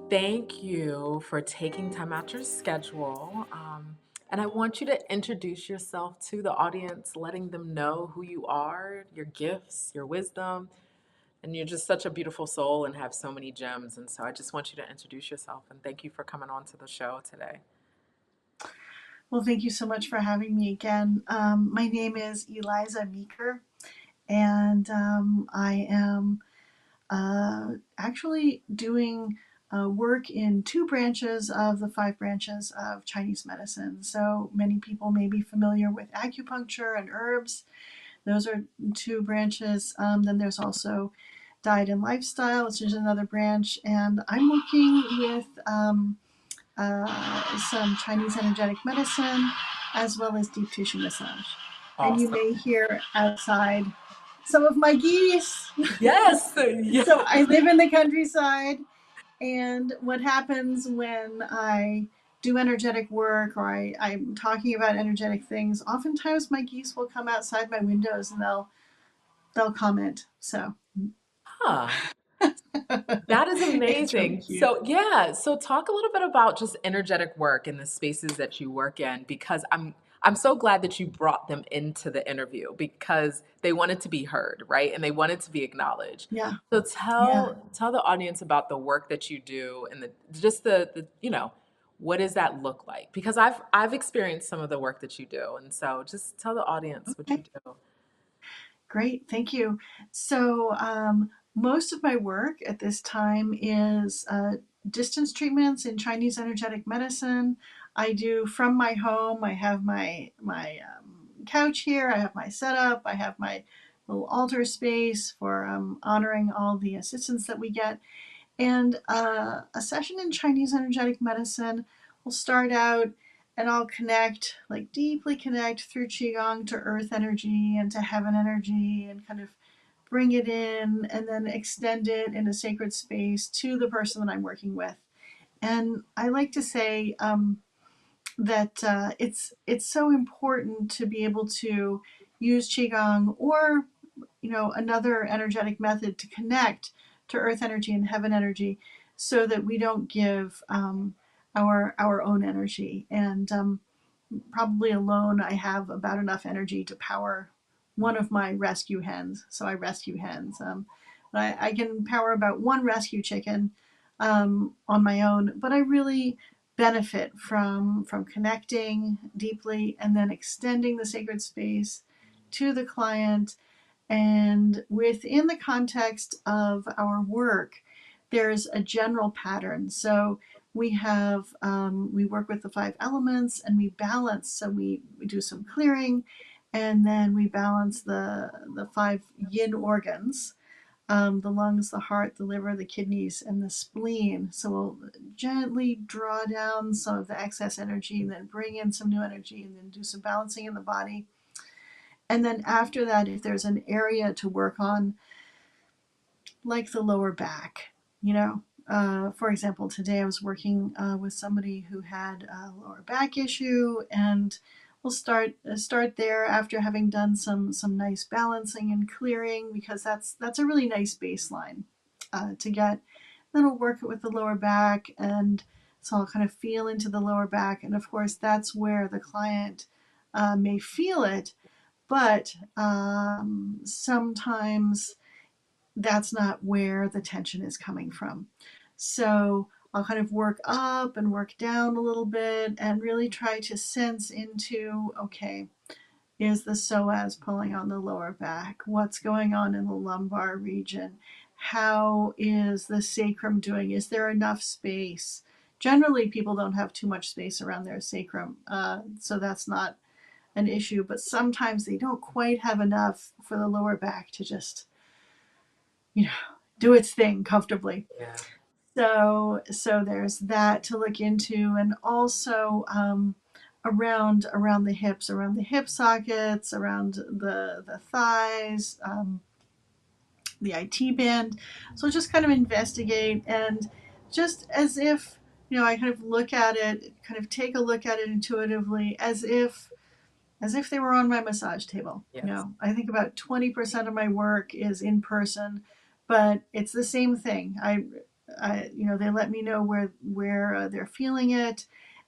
Thank you for taking time out your schedule. And I want you to introduce yourself to the audience, letting them know who you are, your gifts, your wisdom, and you're just such a beautiful soul and have so many gems. And so I just want you to introduce yourself and thank you for coming on to the show today. Well, thank you so much for having me again. My name is Eliza Meeker, and I am actually doing work in two branches of the five branches of Chinese medicine. So many people may be familiar with acupuncture and herbs. Those are two branches. Then there's also diet and lifestyle, which is another branch. And I'm working with some Chinese energetic medicine, as well as deep tissue massage. And you Awesome. may hear outside some of my geese. Yes. Yeah. So I live in the countryside, and what happens when I do energetic work or I'm talking about energetic things, oftentimes my geese will come outside my windows and they'll comment. So Huh. That is it's really amazing. cute. So, yeah, so talk a little bit about just energetic work in the spaces that you work in because I'm so glad that you brought them into the interview because they wanted to be heard, right? And they wanted to be acknowledged. Yeah, So yeah. tell the audience about the work that you do and the what does that look like? Because I've experienced some of the work that you do. And so just tell the audience what you Okay. do. Great, thank you. So, most of my work at this time is distance treatments in Chinese energetic medicine. I do from my home. I have my couch here. I have my setup. I have my little altar space for honoring all the assistance that we get. And a session in Chinese energetic medicine will start out and I'll connect, like deeply connect through Qigong to earth energy and to heaven energy and kind of bring it in and then extend it in a sacred space to the person that I'm working with. And I like to say that it's so important to be able to use Qigong or another energetic method to connect to earth energy and heaven energy so that we don't give our own energy and probably alone I have about enough energy to power one of my rescue hens, so I rescue hens. I can power about one rescue chicken on my own, but I really benefit from connecting deeply and then extending the sacred space to the client. And within the context of our work, there's a general pattern. So we work with the five elements and we balance. So we do some clearing, and then we balance the five yin organs. The lungs, the heart, the liver, the kidneys, and the spleen. So we'll gently draw down some of the excess energy and then bring in some new energy and then do some balancing in the body. And then after that, if there's an area to work on, like the lower back, for example, today I was working with somebody who had a lower back issue, and we'll start there after having done some nice balancing and clearing because that's a really nice baseline to get. Then we'll work it with the lower back, and so I'll kind of feel into the lower back, and of course that's where the client may feel it, but sometimes that's not where the tension is coming from. So I'll kind of work up and work down a little bit and really try to sense into, okay, is the psoas pulling on the lower back? What's going on in the lumbar region? How is the sacrum doing? Is there enough space? Generally, people don't have too much space around their sacrum, so that's not an issue, but sometimes they don't quite have enough for the lower back to just, you know, do its thing comfortably. Yeah. So there's that to look into, and also around the hips, around the hip sockets, around the thighs, the IT band. So just kind of investigate, and just as if I kind of look at it, kind of take a look at it intuitively, as if they were on my massage table. Yes. I think about 20% of my work is in person, but it's the same thing. they let me know where they're feeling it,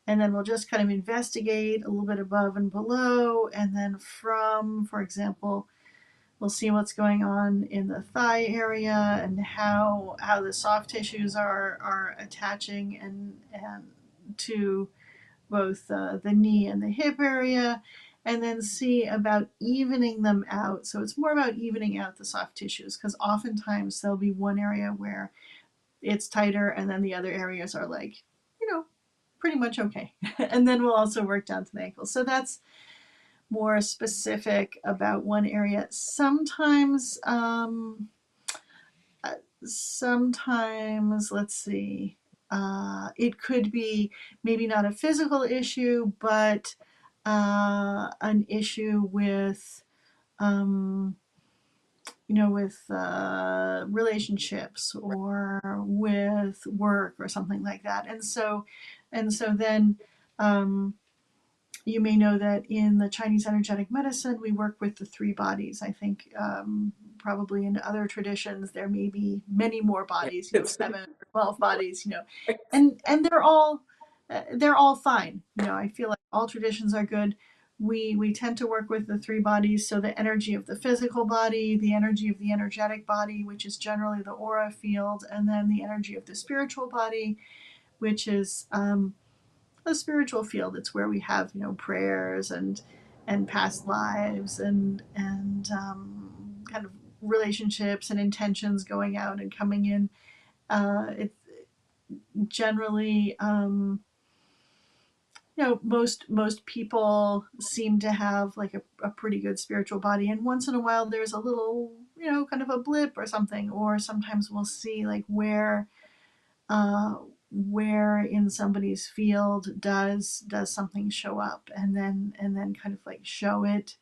and then we'll just kind of investigate a little bit above and below, and then for example, we'll see what's going on in the thigh area and how the soft tissues are attaching and to both the knee and the hip area, and then see about evening them out. So it's more about evening out the soft tissues, because oftentimes there'll be one area where it's tighter, and then the other areas are like, you know, pretty much okay. And then we'll also work down to the ankles. So that's more specific about one area. Sometimes, let's see, it could be maybe not a physical issue, but an issue with, um, relationships or with work or something like that. And so then, um, you may know that in the Chinese energetic medicine, we work with the three bodies. I think probably in other traditions, there may be many more Yeah. bodies, It's 7 or 12 bodies, and they're all fine. I feel like all traditions are good. We tend to work with the three bodies, so the energy of the physical body, the energy of the energetic body, which is generally the aura field, and then the energy of the spiritual body, which is a spiritual field. It's where we have prayers and past lives and kind of relationships and intentions going out and coming in. It's generally, most people seem to have like a pretty good spiritual body, and once in a while there's a little, kind of a blip or something, or sometimes we'll see like uh, where in somebody's field does something show up, and then kind of like show it.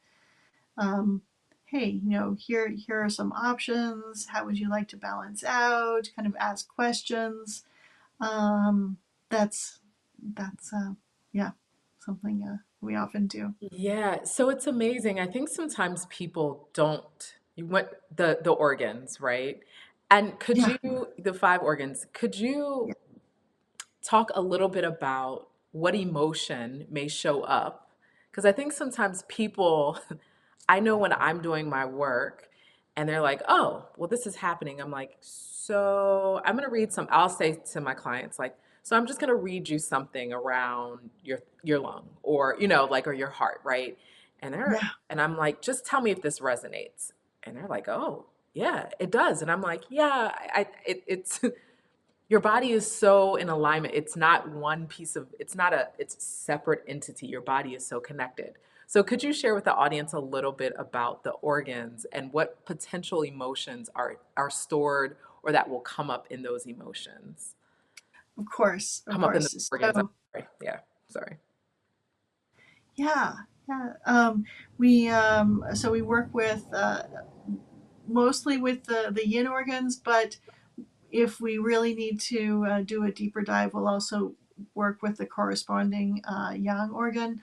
Hey, here are some options. How would you like to balance out? Kind of ask questions. Um, that's that's yeah, something we often do. Yeah, so it's amazing. I think sometimes people don't you want the organs, right? And could Yeah, you the five organs, could you yeah, talk a little bit about what emotion may show up? Because I think sometimes people, I know when I'm doing my work and they're like, oh, well, this is happening. I'm like, so I'm going to read some, I'll say to my clients, like, so I'm just going to read you something around your lung or, like, or your heart, right? yeah. And I'm like, just tell me if this resonates. And they're like, oh, yeah, it does. And I'm like, yeah, it's your body is so in alignment. It's not one piece of, it's a separate entity. Your body is so connected. So could you share with the audience a little bit about the organs and what potential emotions are stored or that will come up in those emotions? Of course, of Come up in the course. organs. I'm So sorry. Yeah, sorry. yeah, yeah. We work with mostly with the yin organs, but if we really need to do a deeper dive, we'll also work with the corresponding yang organ.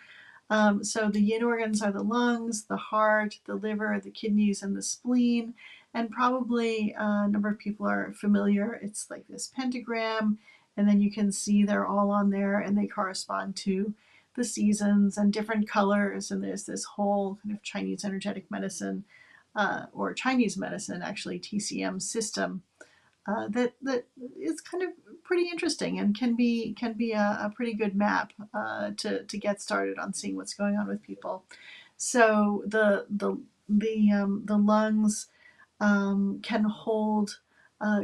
So the yin organs are the lungs, the heart, the liver, the kidneys, and the spleen. And probably a number of people are familiar. It's like this pentagram, and then you can see they're all on there, and they correspond to the seasons and different colors. And there's this whole kind of Chinese energetic medicine, or Chinese medicine, actually, TCM system that is kind of pretty interesting and can be a pretty good map to get started on seeing what's going on with people. So the lungs can hold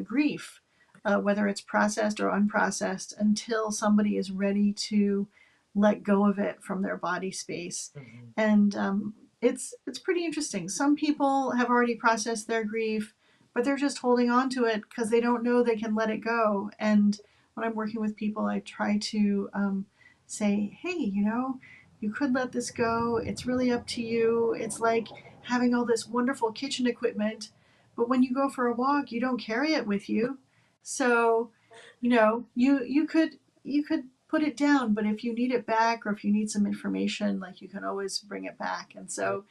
grief, whether it's processed or unprocessed, until somebody is ready to let go of it from their body space. Mhm. And it's pretty interesting. Some people have already processed their grief, but they're just holding on to it because they don't know they can let it go. And when I'm working with people, I try to say, hey, you could let this go. It's really up to you. It's like having all this wonderful kitchen equipment, but when you go for a walk, you don't carry it with you. So, you could put it down, but if you need it back or if you need some information, like, you can always bring it back. And Yeah. so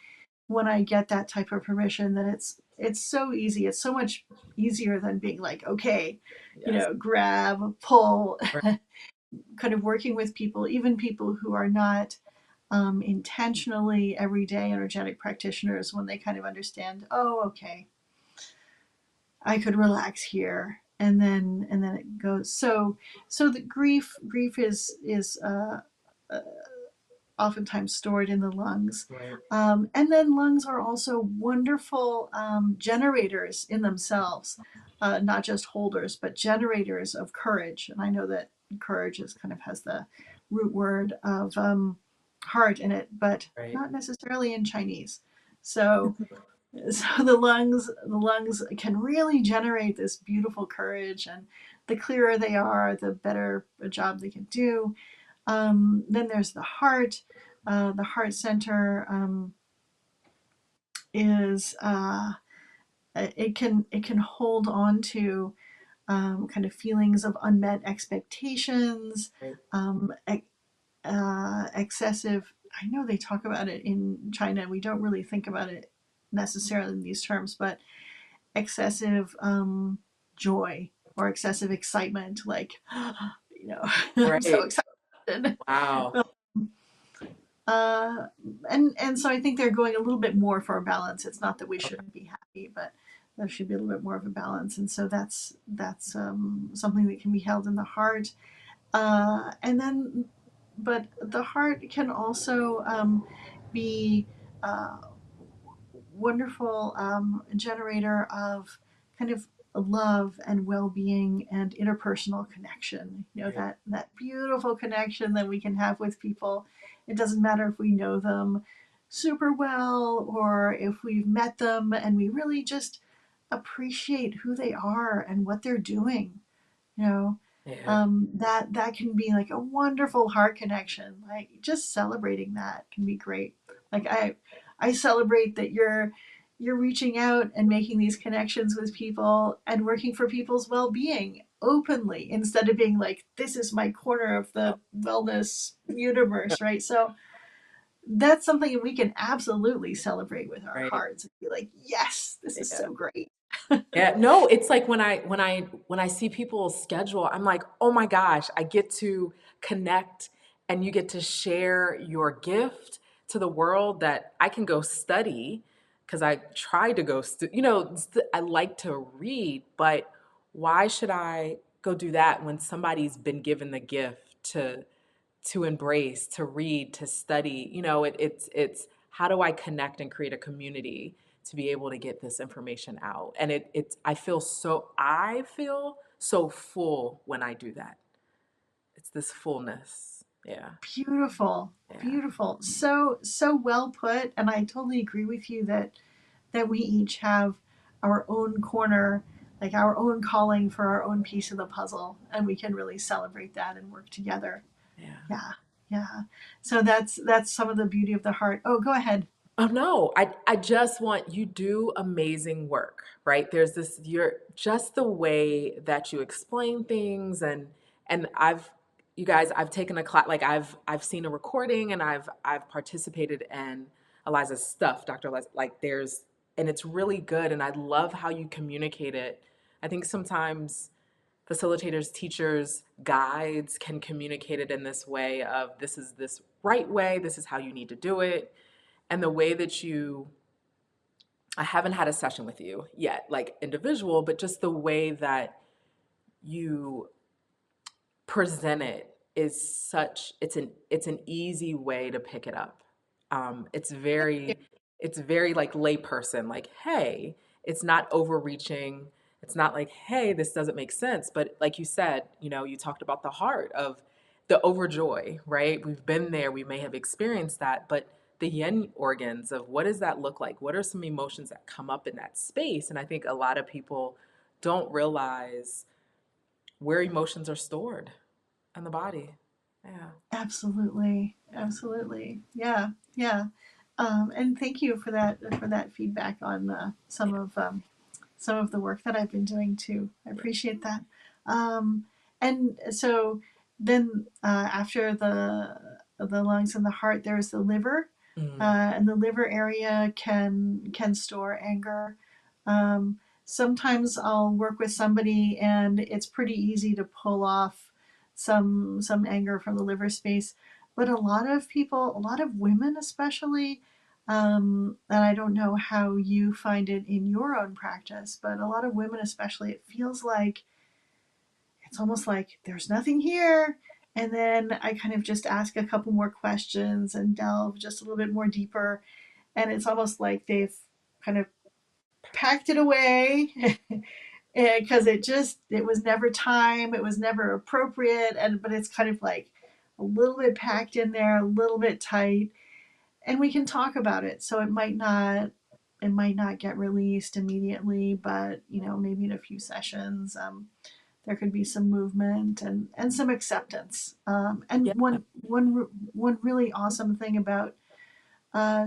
when I get that type of permission, then it's so easy. It's so much easier than being like, okay, Yes. grab, pull, Right. kind of working with people, even people who are not intentionally everyday energetic practitioners, when they kind of understand, oh, okay, I could relax here, and then it goes. So the grief uh, oftentimes stored in the lungs. Right. And then lungs are also wonderful generators in themselves, not just holders, but generators of courage. And I know that courage is kind of has the root word of heart in it, but Right. not necessarily in Chinese. So so the lungs can really generate this beautiful courage, and the clearer they are, the better a job they can do. Then there's the heart. The heart center is it can hold on to kind of feelings of unmet expectations, Right. um, excessive. I know they talk about it in China. We don't really think about it necessarily in these terms, but excessive joy or excessive excitement, like I'm so Right. excited. Wow. Uh, and so I think they're going a little bit more for a balance. It's not that we Okay. shouldn't be happy, but there should be a little bit more of a balance. And so that's something that can be held in the heart. And then, but the heart can also be uh, wonderful generator of kind of love and well-being and interpersonal connection. Right. That beautiful connection that we can have with people. It doesn't matter if we know them super well or if we've met them and we really just appreciate who they are and what they're doing. you know Yeah. that can be like a wonderful heart connection. Like just celebrating that can be great. Like I celebrate that you're reaching out and making these connections with people and working for people's well-being openly, instead of being like, this is my corner of the wellness universe, right? So that's something we can absolutely celebrate with our Right. hearts and be like, yes, this is Yeah. so great. Yeah, no, it's like when I see people's schedule, I'm like, "Oh my gosh, I get to connect and you get to share your gift to the world that I can go study because I try to go I like to read, but why should I go do that when somebody's been given the gift to embrace, to read, to study? It's how do I connect and create a community to be able to get this information out? And it's I feel so full when I do that. It's this fullness. Yeah. Beautiful, Yeah. beautiful. So well put, and I totally agree with you that we each have our own corner, like our own calling for our own piece of the puzzle, and we can really celebrate that and work together. Yeah. Yeah, yeah. So that's some of the beauty of the heart. Oh, go ahead. Oh no, I just want you do amazing work, right? There's this you're just the way that you explain things and you guys I've taken a class like I've seen a recording and I've participated in Eliza's stuff, Dr. Eliza, like there's and it's really good and I love how you communicate it. I think sometimes facilitators, teachers, guides can communicate it in this way of this is this right way, this is how you need to do it and the way that I haven't had a session with you yet, like individual, but just the way that you present it is it's an easy way to pick it up. It's very like layperson, like, hey, it's not overreaching. It's not like, hey, this doesn't make sense. But like you said, you talked about the heart of the overjoy, right? We've been there, we may have experienced that, but the yin organs of what does that look like? What are some emotions that come up in that space? And I think a lot of people don't realize where emotions are stored in the body. Yeah. Absolutely, absolutely. Yeah, yeah. And thank you for that feedback on some of the work that I've been doing too. I Yeah. appreciate that. And so then after the lungs and the heart, there's the liver. Mm. and the liver area can store anger. Sometimes I'll work with somebody, and it's pretty easy to pull off some anger from the liver space. But a lot of people, a lot of women especially, and I don't know how you find it in your own practice, but a lot of women especially, it feels like it's almost like there's nothing here. And then I kind of just ask a couple more questions and delve just a little bit more deeper. And it's almost like they've kind of packed it away because it was never time, it was never appropriate. And, but it's kind of like a little bit packed in there, a little bit tight. And we can talk about it. So it might not get released immediately, but maybe in a few sessions, there could be some movement and some acceptance. And Yeah. one really awesome thing about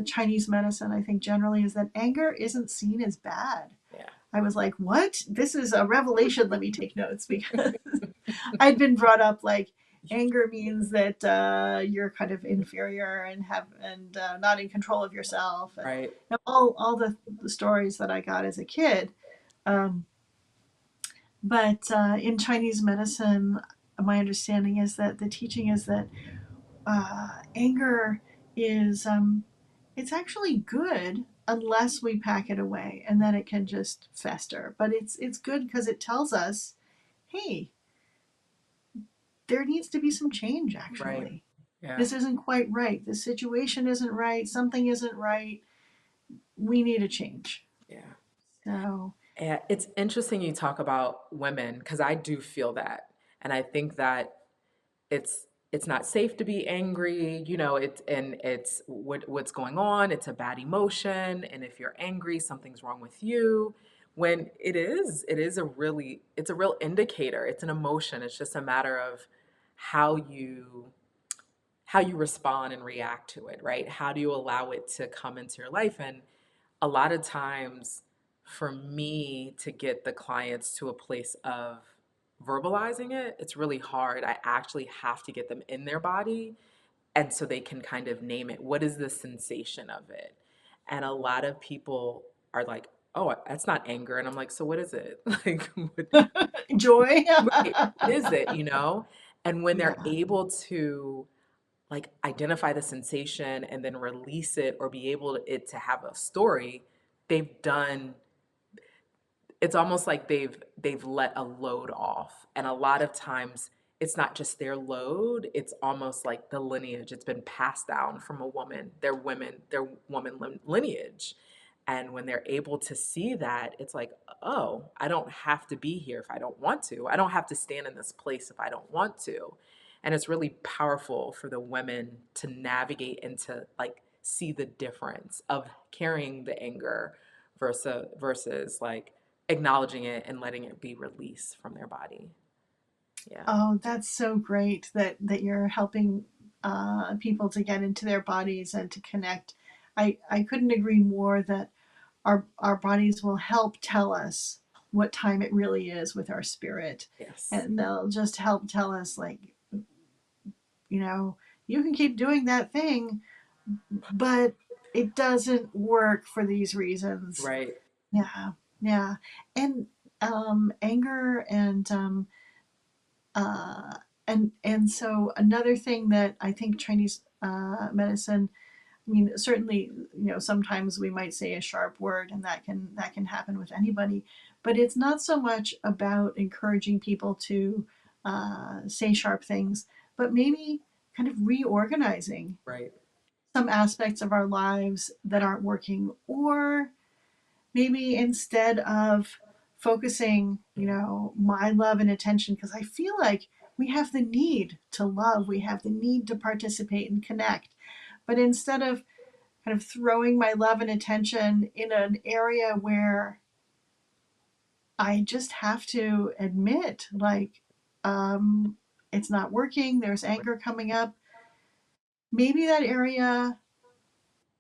Chinese medicine, I think generally, is that anger isn't seen as bad. Yeah. I was like, what? This is a revelation. Let me take notes because I'd been brought up like anger means that you're kind of inferior and not in control of yourself, and Right. all the stories that I got as a kid. Um, but in Chinese medicine, my understanding is that the teaching is that anger is it's actually good unless we pack it away, and then it can just fester. But it's good because it tells us, hey, there needs to be some change. Right. Actually, Yeah. this isn't quite right. The situation isn't right. Something isn't right. We need a change. Yeah. So And it's interesting you talk about women because I do feel that. And I think that it's not safe to be angry, it's what's going on, it's a bad emotion, and if you're angry, something's wrong with you. When it is it's a real indicator. It's an emotion. It's just a matter of how you how you respond and react to it, right? How do you allow it to come into your life? And a lot of times for me to get the clients to a place of verbalizing it, it's really hard. I actually have to get them in their body and so they can kind of name it. What is the sensation of it? And a lot of people are like, "Oh, that's not anger." And I'm like, "So what is it?" Like joy. right, what is it, you know? And when they're Yeah. able to like identify the sensation and then release it or be able it to have a story, they've done it's almost like they've let a load off. And a lot of times it's not just their load, it's almost like the lineage. It's been passed down from a woman, their lineage. And when they're able to see that, it's like, oh, I don't have to be here if I don't want to. I don't have to stand in this place if I don't want to. And it's really powerful for the women to navigate and to like see the difference of carrying the anger versus like acknowledging it and letting it be released from their body. Yeah. Oh, that's so great that you're helping people to get into their bodies and to connect. I couldn't agree more that our bodies will help tell us what time it really is with our spirit, Yes. and they'll just help tell us like, you know, you can keep doing that thing, but it doesn't work for these reasons. Right. Yeah, yeah, and anger uh, and so another thing that I think Chinese medicine. I mean, certainly, sometimes we might say a sharp word, and that can happen with anybody. But it's not so much about encouraging people to say sharp things, but maybe kind of reorganizing Right. some aspects of our lives that aren't working, or maybe instead of focusing, my love and attention, because I feel like we have the need to love, we have the need to participate and connect. But instead of kind of throwing my love and attention in an area where I just have to admit, like, um, it's not working, there's anger coming up. Maybe that area,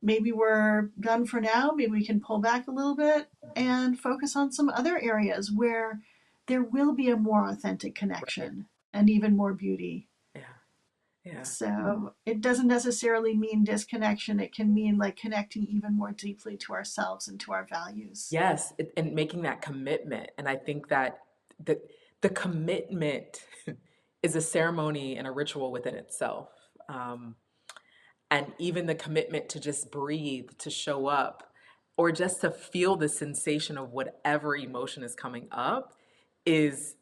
maybe we're done for now. Maybe we can pull back a little bit and focus on some other areas where there will be a more authentic Right. connection and even more beauty. Yeah. Yeah. So it doesn't necessarily mean disconnection. It can mean like connecting even more deeply to ourselves and to our values. Yes, and making that commitment. And I think that the the commitment is a ceremony and a ritual within itself. Um, and even the commitment to just breathe, to show up, or just to feel the sensation of whatever emotion is coming up is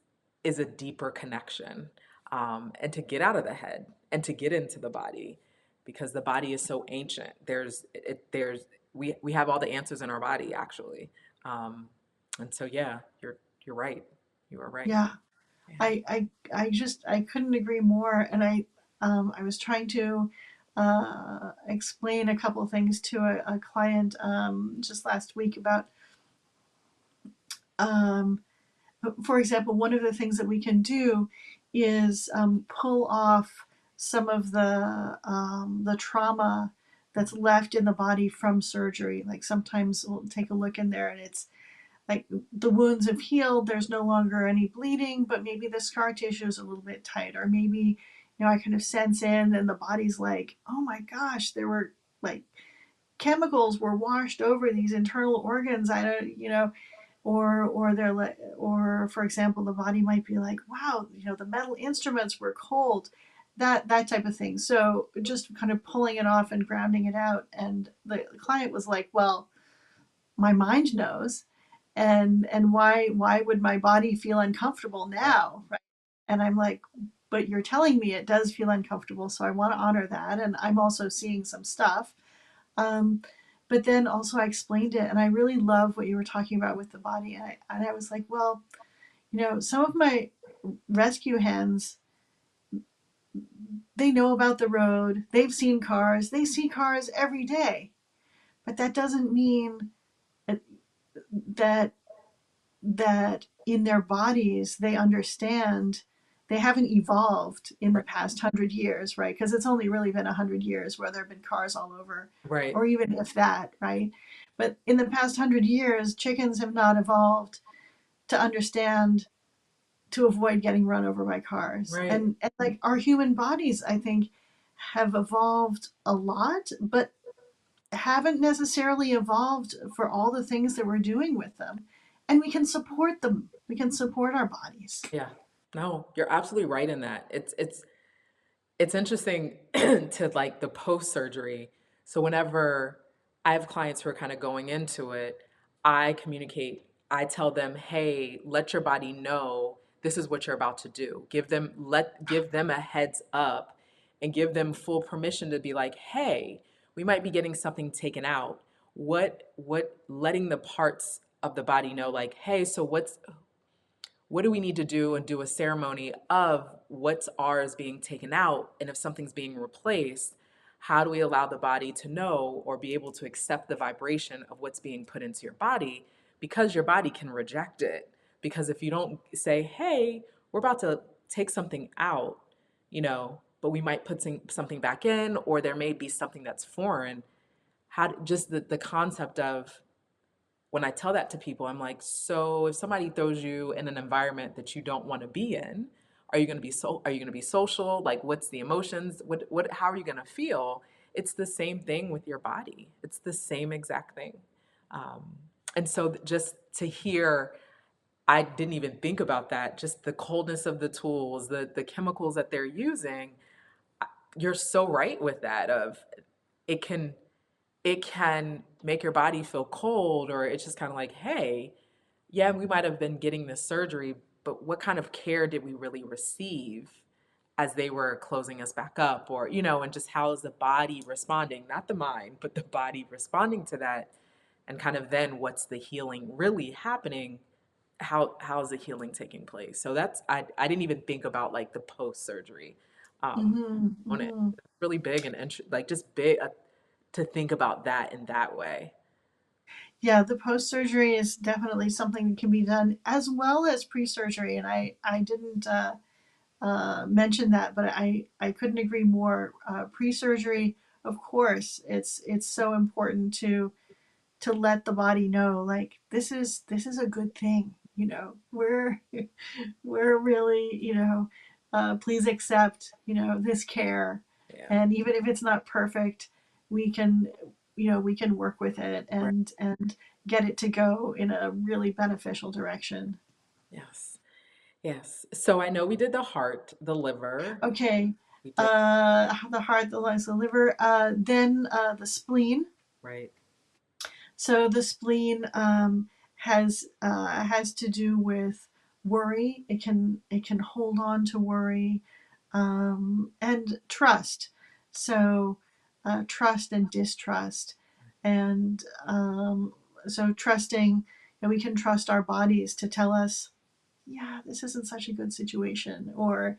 is a deeper connection. And to get out of the head and to get into the body, because the body is so ancient. There's we have all the answers in our body actually. Um, and so yeah, you're right. You are right. Yeah, Yeah. I couldn't agree more. And I was trying to explain a couple of things to a client just last week about, um, for example, one of the things that we can do is pull off some of the trauma that's left in the body from surgery. Like sometimes we'll take a look in there and it's like the wounds have healed, there's no longer any bleeding, but maybe the scar tissue is a little bit tight, or maybe, I kind of sense in and the body's like, oh my gosh, there were like chemicals were washed over these internal organs. I don't, or they're like, or for example, the body might be like, wow, the metal instruments were cold, that type of thing. So just kind of pulling it off and grounding it out. And the client was like, well, my mind knows, and why would my body feel uncomfortable now, right? And I'm like, but you're telling me it does feel uncomfortable, so I want to honor that, and I'm also seeing some stuff. um, but then also I explained it, and I really love what you were talking about with the body. And I was like, well, some of my rescue hens, they know about the road, they've seen cars, they see cars every day, but that doesn't mean that that in their bodies they understand. They haven't evolved in the Right. past 100 years, right? Because it's only really been 100 years where there have been cars all over, Right. or even if that, right? But in the past 100 years, chickens have not evolved to understand, to avoid getting run over by cars. Right. And like our human bodies, I think, have evolved a lot, but haven't necessarily evolved for all the things that we're doing with them. And we can support them. We can support our bodies. Yeah. No, you're absolutely right in that. It's interesting to like the post surgery. So whenever I have clients who are kind of going into it, I communicate, I tell them, "Hey, let your body know this is what you're about to do." Give them a heads up and give them full permission to be like, "Hey, we might be getting something taken out." What letting the parts of the body know like, "Hey, so what do we need to do and do a ceremony of what's ours being taken out, and if something's being replaced, how do we allow the body to know or be able to accept the vibration of what's being put into your body, because your body can reject it. Because if you don't say, hey, we're about to take something out, but we might put something back in, or there may be something that's foreign. Just the concept of, when I tell that to people, I'm like, so if somebody throws you in an environment that you don't want to be in, are you going to be social? Like, what's the emotions? How are you going to feel? It's the same thing with your body. It's the same exact thing. Um, and so just to hear, I didn't even think about that. Just the coldness of the tools, the chemicals that they're using. You're so right with that. Of it can it can make your body feel cold, or it's just kind of like, hey, yeah, we might have been getting this surgery, but what kind of care did we really receive as they were closing us back up? Or, and just how is the body responding, not the mind, but the body responding to that? And kind of then what's the healing really happening? How's the healing taking place? So I didn't even think about like the post surgery Mm-hmm, on it. mm-hmm. It's really big and like just big to think about that in that way. Yeah, the post surgery is definitely something that can be done as well as pre surgery. And I didn't mention that, but I couldn't agree more. Pre surgery, of course, it's so important to let the body know, like, this is a good thing. We're we're really, please accept, this care. Yeah. And even if it's not perfect, we can, we can work with it Right. and get it to go in a really beneficial direction. Yes. Yes. So I know we did the heart, the liver. Okay. We did, The heart, the lungs, the liver, then the spleen. right. So the spleen has to do with worry. It can hold on to worry, and trust. So trust and distrust, and so trusting, and we can trust our bodies to tell us, yeah, this isn't such a good situation, or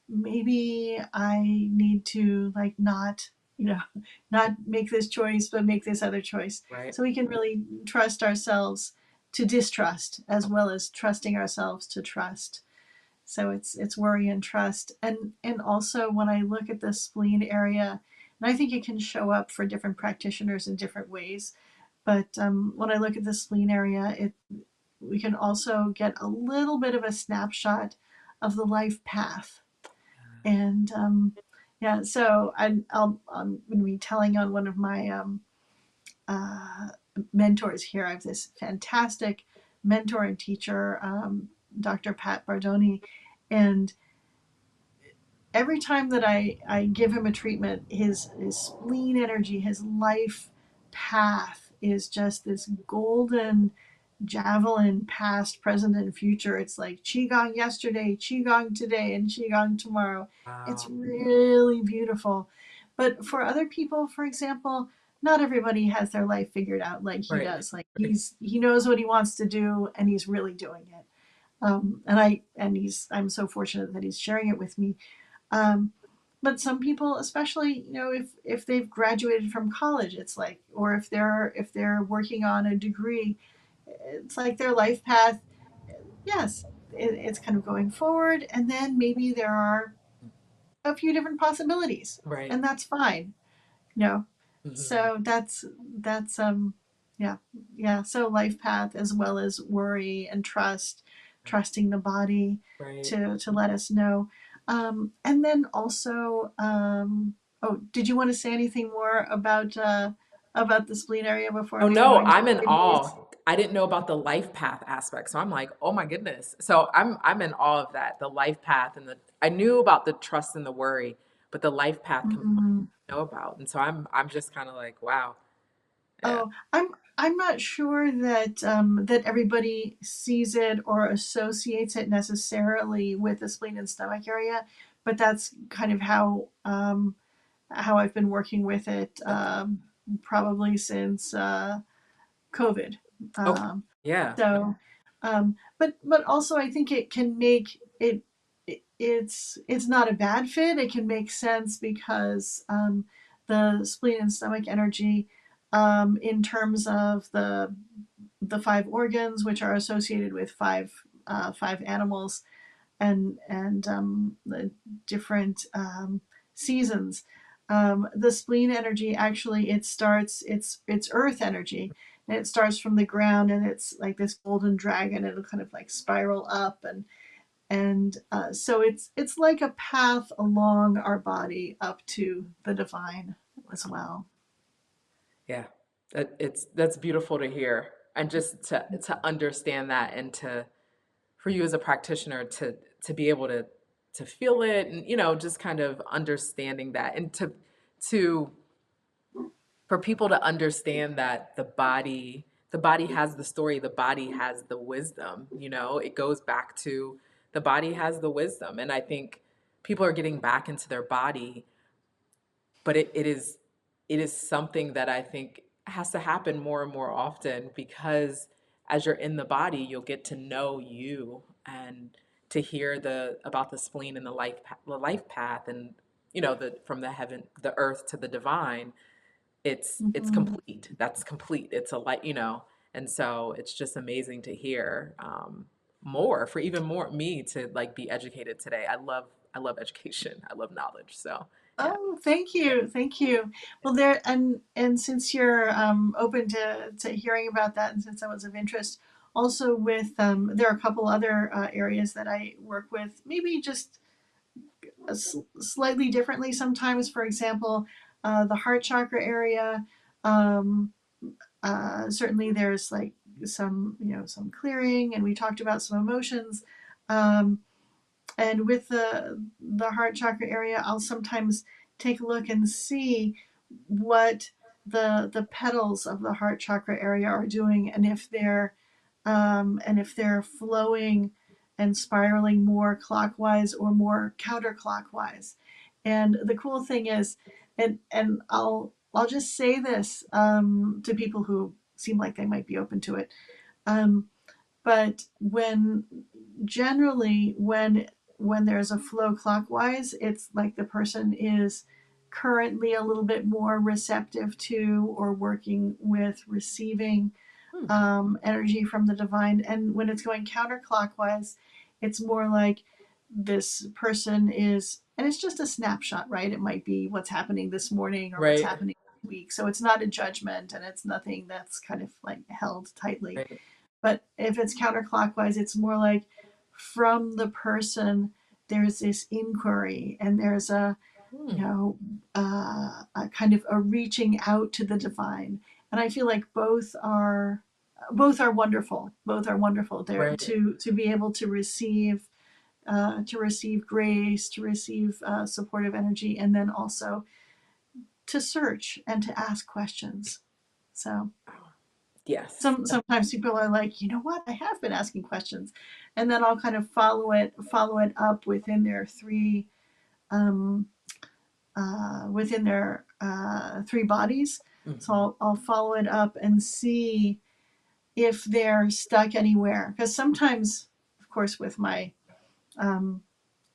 maybe I need to, like, not, not make this choice, but make this other choice. Right. So we can really trust ourselves to distrust as well as trusting ourselves to trust. So it's worry and trust. And also when I look at the spleen area, and I think it can show up for different practitioners in different ways, but when I look at the spleen area, we can also get a little bit of a snapshot of the life path. And yeah, so I'm going to be telling on one of my uh, mentors here. I have this fantastic mentor and teacher, Dr. Pat Bardoni, and every time that I give him a treatment, his spleen energy, his life path is just this golden javelin, past, present, and future. It's like Qigong yesterday, Qigong today, and Qigong tomorrow. It's Wow. really beautiful. But for other people, for example, not everybody has their life figured out like he Right. does. Like he knows what he wants to do, and he's really doing it. I'm so fortunate that he's sharing it with me. Um, but some people, especially, if they've graduated from college, it's like, or if they're working on a degree, it's like their life path. Yes, it's kind of going forward, and then maybe there are a few different possibilities, Right. and that's fine. you know Hmm. so that's yeah, yeah, so life path as well as worry and trust, trusting the body Right. to let us know. And then also, oh, did you want to say anything more about the spleen area before Oh we go no, into I'm in the kidneys? awe. I didn't know about the life path aspect. So I'm like, oh my goodness. So I'm in awe of that. The life path and the I knew about the trust and the worry, but the life path component Mhm. I know about. And so I'm just kind of like, wow. Yeah. Oh, I'm not sure that everybody sees it or associates it necessarily with the spleen and stomach area, but that's kind of how I've been working with it, Okay. probably since COVID. Okay. Um, Yeah. but also I think it can make it, it's not a bad fit. It can make sense because the spleen and stomach energy, in terms of the five organs, which are associated with five animals, and the different seasons. The spleen energy, actually, it's earth energy, and it starts from the ground, and it's like this golden dragon. It'll kind of like spiral up, and so it's like a path along our body up to the divine as Wow. well. Yeah. That's beautiful to hear. And just to understand that and to for you as a practitioner to be able to feel it and just kind of understanding that and to for people to understand that the body has the story, the body has the wisdom, it goes back to the body has the wisdom. And I think people are getting back into their body, but it is something that I think has to happen more and more often, because as you're in the body, you'll get to know you and to hear the about the spleen and the life path, and the from the heaven, the earth to the divine. It's Mhm. complete. That's complete. It's a light, and so it's just amazing to hear more for even more me to like be educated today. I love education. I love knowledge. So yeah. Oh, thank you, thank you. Well, there, and since you're open to hearing about that, and since that was of interest, also with there are a couple other areas that I work with. Maybe just slightly differently sometimes. For example, the heart chakra area. Um, Certainly, there's like some clearing, and we talked about some emotions. Um, and with the heart chakra area, I'll sometimes take a look and see what the petals of the heart chakra area are doing, and if they're flowing and spiraling more clockwise or more counterclockwise. And the cool thing is, and I'll just say this to people who seem like they might be open to it. Um, but generally when there's a flow clockwise, it's like the person is currently a little bit more receptive to or working with receiving Hmm. energy from the divine. And when it's going counterclockwise, it's more like this person is, and it's just a snapshot, right? It might be what's happening this morning or what's Right. happening this week. So it's not a judgment, and it's nothing that's kind of like held tightly. Right. But if it's counterclockwise, it's more like from the person, there's this inquiry, and there's you Hmm. know, a kind of a reaching out to the divine. And I feel like both are wonderful. Both are wonderful. There Right. to be able to receive grace, to receive supportive energy, and then also to search and to ask questions. So Yes. sometimes people are like, you know what, I have been asking questions, and then I'll kind of follow it up within their um, three bodies. So Hmm. I'll follow it up and see if they're stuck anywhere. Because sometimes, of course, um,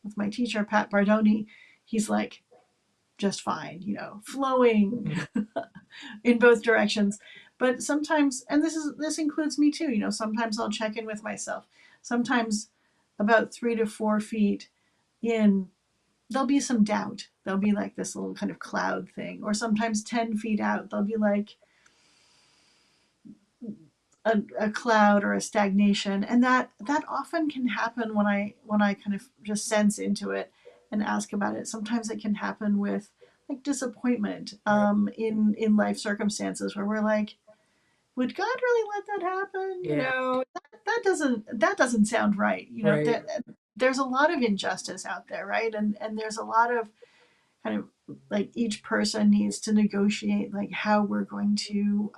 with my teacher Pat Bardoni, he's like just fine, flowing in both directions. But sometimes, and this includes me too. Sometimes I'll check in with myself. Sometimes, about 3 to 4 feet in, there'll be some doubt. There'll be like this little kind of cloud thing, or sometimes 10 feet out, there'll be like a cloud or a stagnation, and that often can happen when I kind of just sense into it and ask about it. Sometimes it can happen with like disappointment Right. in life circumstances where we're like, would God really let that happen? Yeah. That doesn't sound right. Right. That there's a lot of injustice out there, right? And there's a lot of kind of like each person needs to negotiate like how we're going to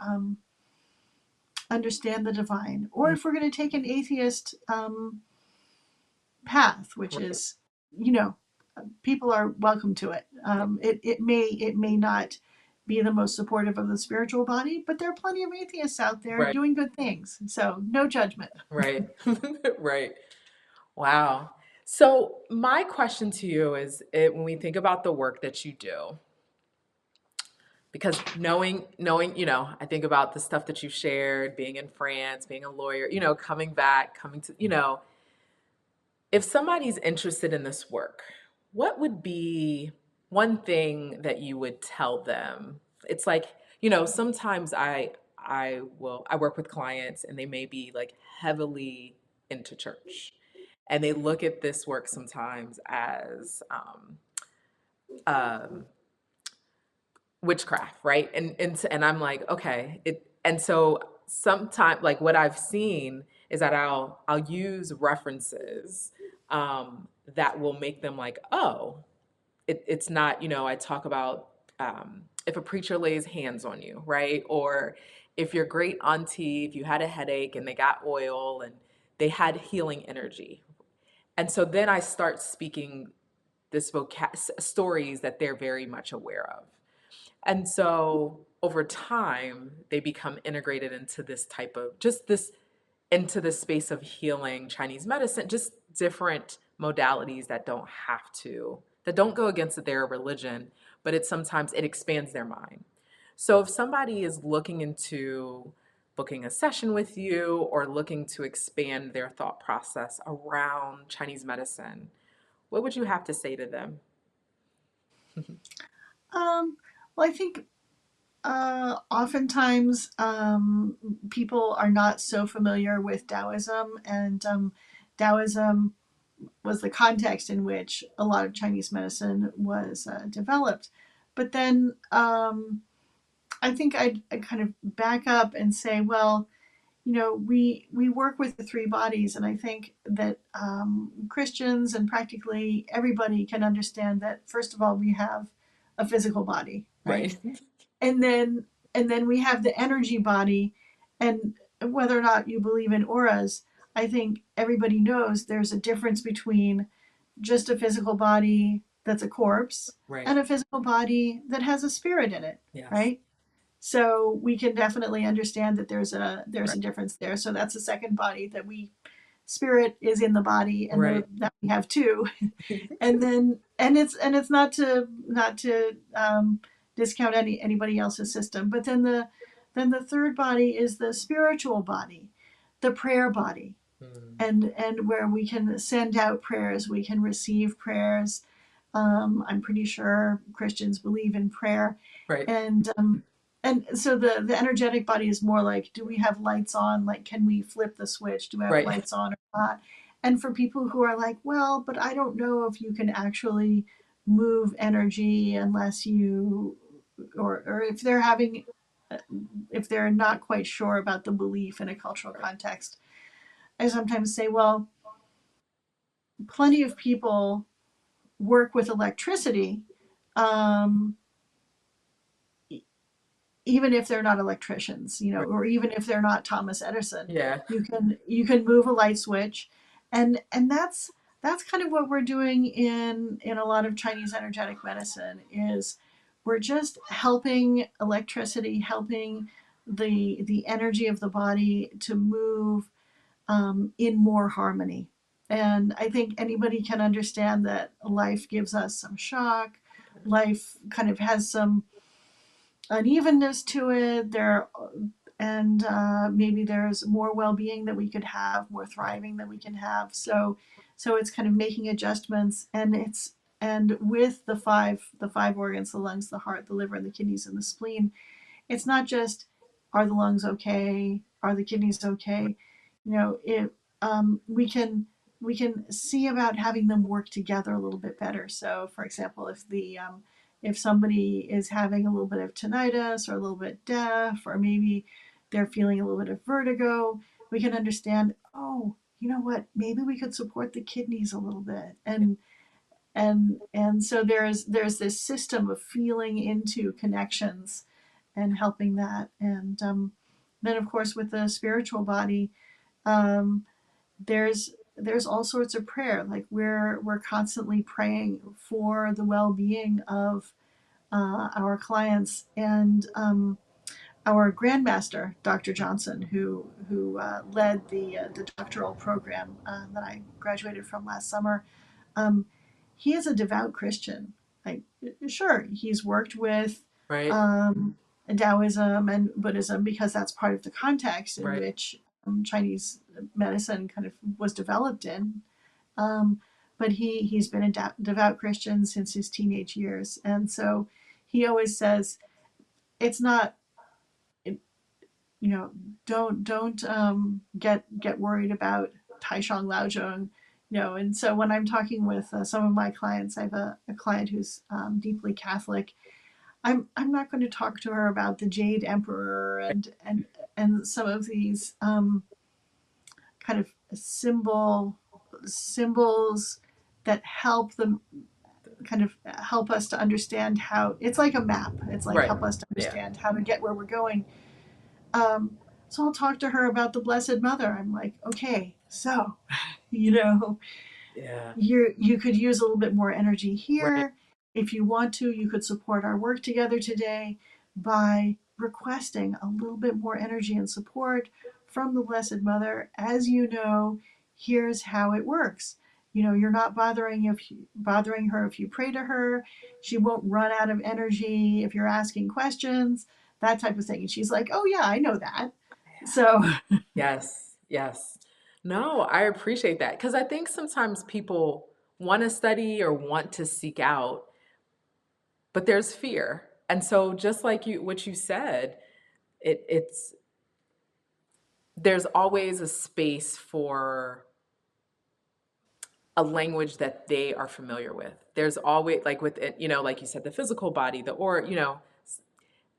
understand the divine, or Mm. if we're going to take an atheist path, which Right. is, you know, people are welcome to it. It may not be the most supportive of the spiritual body, but there are plenty of atheists out there Right. doing good things. So no judgment. Right. Right. Wow. So my question to you is, when we think about the work that you do, because knowing, I think about the stuff that you shared, being in France, being a lawyer, coming back, coming to, if somebody's interested in this work, what would be one thing that you would tell them? It's like, sometimes I work with clients and they may be like heavily into church. And they look at this work sometimes as um, witchcraft, right? And I'm like, okay, and so sometimes like what I've seen is that I'll use references that will make them like, oh, it's not, I talk about if a preacher lays hands on you, right? Or if your great auntie, if you had a headache and they got oil and they had healing energy. And so then I start speaking this stories that they're very much aware of. And so over time, they become integrated into this type of just this into the space of healing Chinese medicine, just different modalities that don't go against their religion, but it expands their mind. So if somebody is looking into booking a session with you or looking to expand their thought process around Chinese medicine, what would you have to say to them? Well, I think oftentimes people are not so familiar with Taoism, and Taoism was the context in which a lot of Chinese medicine was developed. But then I think I'd kind of back up and say, well, we work with the three bodies, and I think that Christians and practically everybody can understand that. First of all, we have a physical body, right? Right. And then we have the energy body, and whether or not you believe in auras, I think everybody knows there's a difference between just a physical body that's a corpse Right. and a physical body that has a spirit in it, Yes. right? So we can definitely understand that there's Right. a difference there. So that's the second body that we spirit is in the body, and Right. that we have two. And then and it's not to discount anybody else's system, but then the third body is the spiritual body, the prayer body, Mm. and where we can send out prayers, we can receive prayers. I'm pretty sure Christians believe in prayer, Right. and so the energetic body is more like, do we have lights on? Like, can we flip the switch? Do we have Right. lights on or not? And for people who are like, well, but I don't know if you can actually move energy unless you, or if they're not quite sure about the belief in a cultural Right. context, I sometimes say, well, plenty of people work with electricity, um, even if they're not electricians, Right. or even if they're not Thomas Edison. Yeah. You can move a light switch, and that's kind of what we're doing in a lot of Chinese energetic medicine. Is we're just helping electricity, helping the energy of the body to move in more harmony. And I think anybody can understand that life gives us some shock. Life kind of has some unevenness to it. And maybe there's more well-being that we could have, more Right. thriving that we can have. So it's kind of making adjustments, and with the five organs, the lungs, the heart, the liver, and the kidneys, and the spleen, it's not just, are the lungs okay, are the kidneys okay. It we can see about having them work together a little bit better. So for example, if somebody is having a little bit of tinnitus or a little bit deaf, or maybe they're feeling a little bit of vertigo, we can understand, oh, you know what, maybe we could support the kidneys a little bit. And so there's this system of feeling into connections and helping that. And then of course with the spiritual body, um, there's all sorts of prayer. Like we're constantly praying for the well-being of our clients. And our grandmaster, Dr. Johnson, who led the doctoral program that I graduated from last summer, um, he is a devout Christian. Like, sure, he's worked with Right. um, Taoism and Buddhism because that's part of the context in Right. which Chinese medicine kind of was developed in. Um, but he's been a devout Christian since his teenage years, and so he always says, it's not, you know, don't get worried about Taishang Laozhong. And so when I'm talking with some of my clients, I have a client who's deeply Catholic. I'm not going to talk to her about the Jade Emperor and some of these kind of symbols that help them, kind of help us to understand how, it's like a map. It's like, Right. help us to Yeah. understand how to get where we're going. So I'll talk to her about the Blessed Mother. I'm like, okay, so you know, Yeah. you could use a little bit more energy Right. here. If you want to, you could support our work together today by requesting a little bit more energy and support from the Blessed Mother. As you know, here's how it works. You're not bothering her if you pray to her. She won't run out of energy if you're asking questions, that type of thing. And she's like, oh yeah, I know that. So Yes. Yes. No, I appreciate that because I think sometimes people want to study or want to seek out, but there's fear. And so just like what you said, it's there's always a space for a language that they are familiar with. There's always, like with it, like you said, the physical body, the or,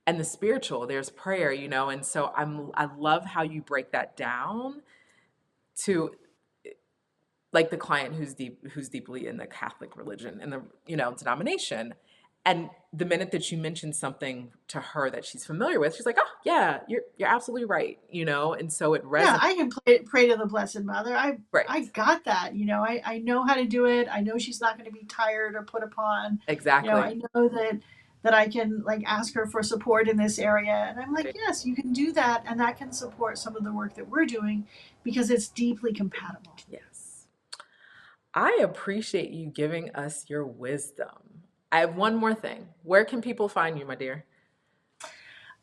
and the spiritual, there's prayer, and so I love how you break that down to like the client who's deeply in the Catholic religion and the denomination. And the minute that you mention something to her that she's familiar with, she's like, "Oh yeah, you're absolutely right," and so it Yeah, resonates. I can pray to the Blessed Mother. I Right, got that. I know how to do it. I know she's not going to be tired or put upon. I exactly. know that I can like ask her for support in this area. And I'm like, Right. yes, you can do that, and that can support some of the work that we're doing because it's deeply compatible. Yes. I appreciate you giving us your wisdom. I have one more thing. Where can people find you, my dear?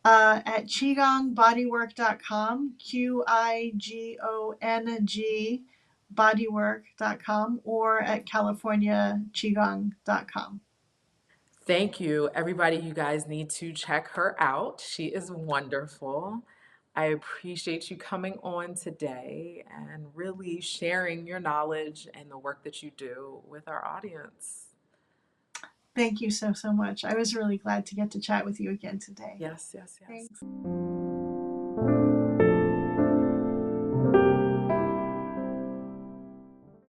At qigongbodywork.com, Qigong bodywork.com, or at californiaqigong.com. Thank you, everybody. You guys need to check her out. She is wonderful. I appreciate you coming on today and really sharing your knowledge and the work that you do with our audience. Thank you so, so much. I was really glad to get to chat with you again today. Yes, yes, yes. Thanks.